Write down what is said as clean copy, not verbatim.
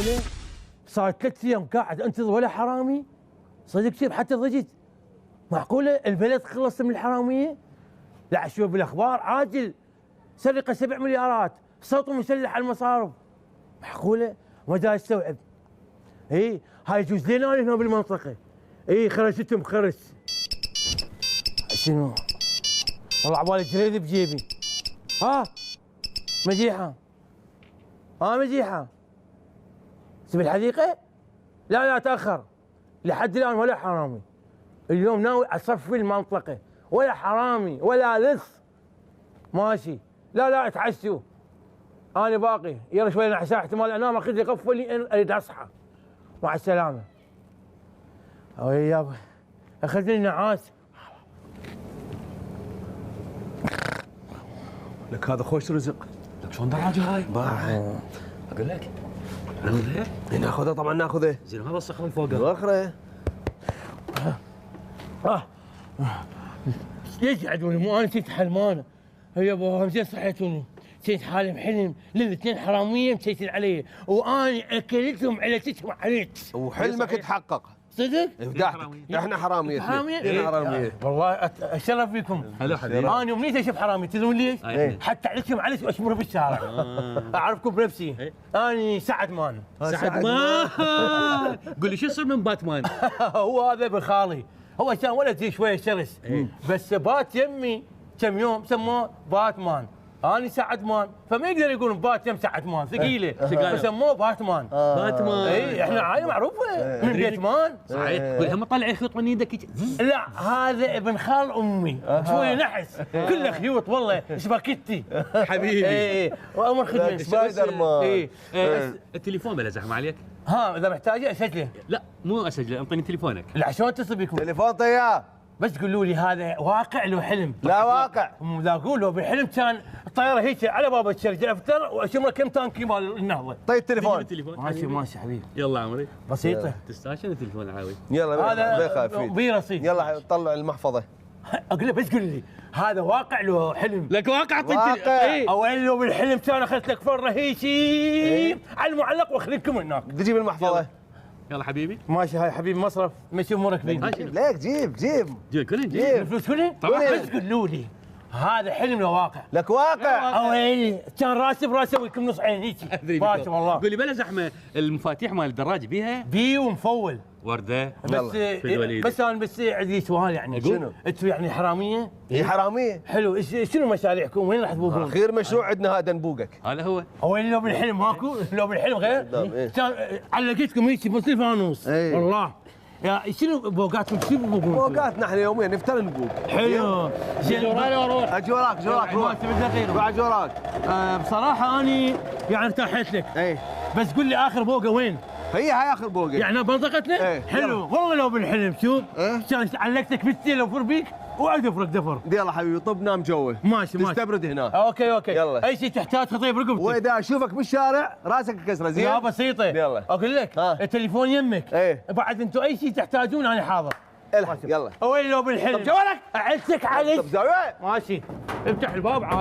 معقوله؟ صار 3 ايام قاعد انتظر ولا حرامي؟ صدق شيء حتى ضجت. معقوله البلد خلص من الحراميه؟ لا اشوف بالاخبار عاجل سرقه 7 مليارات، صوت مسلح على المصارف. معقوله؟ ما دا استوعب. اي هاي يجوز لنا هنا بالمنطقه. اي خرجتهم خرس. شنو؟ والله عبالي جريد بجيبي. ها مديحه. مديحه. تبي الحديقه؟ لا تاخر. لحد الان ولا حرامي. اليوم ناوي اصفي المنطقه، ولا حرامي ولا لص. ماشي. لا اتعشوا. انا باقي، يلا شوي نحسا احتمال انام اخذ لي غفوه لي اريد اصحى. مع السلامه. يابا اخذ لي نعاس. لك هذا خوش رزق. لك شلون دراجه هاي؟ باع. اقول لك ناخذها؟ ناخذها طبعا ناخذها. زين هذا الصخر من فوقها. اخره. ليش يقعدوني؟ مو انا نسيت حلمانه. يابا زين صحيتوني. نسيت حالي حلم للاثنين حراميه مسيتين علي واني اكلتهم علتهم عليك. وحلمك تحقق. صدق؟ احنا حراميه. حراميه؟ حراميه. والله اتشرف بكم. هلا حبيبي. انا يوم اشوف حرامي تدرون ليش؟ حتى عليكم عليك واشمره بالشارع. اعرفكم بنفسي. اني سعد مان. سعد مان. قول لي شو يصير من باتمان؟ هو هذا ابن خالي. هو كان ولد زي شويه شرس. بس بات يمي كم يوم سموه باتمان. اني سعد مان، فما يقدر يقول بات يم سعد مان ثقيله. فسموه باتمان. باتمان. اي احنا عائله معروفه من بيت مان. صحيح. قول هم طلع خيوط من يدك. لا هذا ابن خال امي. شويه نحس كله خيوط والله سباكيتي. حبيبي. اي وامر خدمه. سبايدر مان. التليفون بلا زحمه عليك؟ اذا محتاجه اسجله. لا مو اسجله، انطيني تليفونك. لا شلون اتصل بكم؟ تليفون طياب. بس قولوا لي هذا واقع لو حلم؟ لا واقع. لا اقول لو بالحلم كان الطياره هيك على باب الشركه افتر واشم كم تانكي مال النهضه. طيب التليفون. ماشي حبيبي. يلا عمري. بسيطه. تستاشن التليفون عاوي. يلا هذا بي رصيد. يلا طلع المحفظه. اقول له بس قول لي هذا واقع لو حلم؟ لك واقع. واقع. او لو بالحلم كان اخذت لك فره هيجي على المعلق واخذكم هناك. تجيب المحفظه. يلا حبيبي. ماشي هاي حبيبي مصرف مشي امورك فيه. ليك جيب. كلن جيب. الفلوس كلها؟ طبعا. بس قولوا لي هذا حلم لو واقع؟ لك واقع. او كان راسي براسي ويكم نص عين هيك. باشا والله. قول لي بلا زحمه المفاتيح مال الدراج بيها؟ بي ومفول. ورده. بس انا عندي سؤال يعني. شنو؟ انتم يعني حراميه؟ هي حراميه. حلو. شنو مشاريعكم؟ وين راح تبوقون؟ اخير مشروع عندنا هذا نبوقك. هذا هو. لو بالحلم ماكو؟ لو بالحلم غير؟ كان علقتكم هيك بس الفانوس. والله يا شنو بوقاتكم؟ شنو بوقون؟ بوقاتنا احنا يوميا نفتر نبوق. حلو. زين وراي اروح. اجي وراك روح. روح اجي وراك. بصراحه اني يعني ارتاحت لك. بس قول لي اخر بوقه وين؟ هاي اخر بوقه. يعني بمنطقتنا؟ حلو. والله لو بالحلم شوف كان علقتك بالسيل وفر بيك وعد افرق دفر. يلا حبيبي طب نام جوه. ماشي تستبرد هنا. اوكي يلا. اي شيء تحتاج خطيب رقبتك. واذا اشوفك بالشارع راسك كسره زين. يا بسيطه. يلا. اقول لك التليفون يمك. بعد انتم اي شيء تحتاجون انا حاضر. يلا. وين لو بالحلم؟ جوالك اعزك عليك. طب زاويه. ماشي. افتح الباب عادي.